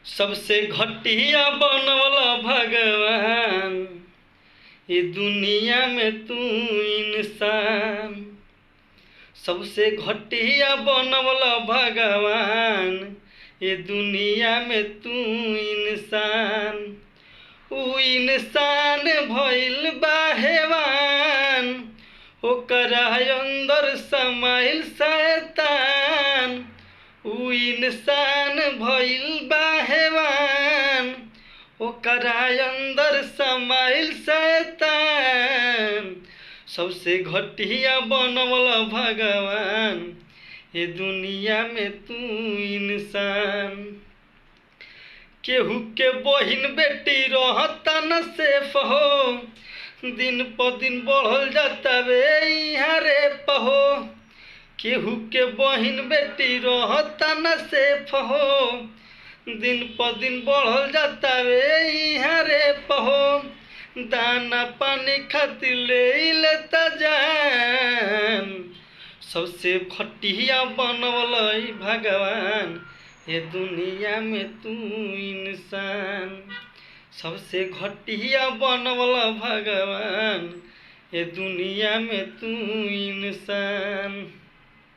सबसे घटिया बनवला भगवान, ये दुनिया में तू इंसान। सबसे घटिया बनवला भगवान, ये दुनिया में तू इंसान। ऊ इंसान भइल बा हैवान, ओकरा अंदर समाइल शैतान। ऊ इंसान भइल बा हैवान, ओकरा अंदर समाइल शैतान। सबसे घटिया बनवला भगवान, ये दुनिया में तू इंसान। केहू के बहिन बेटी रहता न सेफ हो, दिन प दिन बढ़ल जाता वे इहाँ रेप हो। केहू के बहिन बेटी रहता न सेफ हो, दिन प दिन बढ़ल जाता वे इहाँ रेप हो। दाना पानी खातिर ले लेता जान, सबसे घटिया बनवला भगवान, ये दुनिया में तू इंसान। सबसे घटिया बनवला भगवान, ये दुनिया में तू इंसान।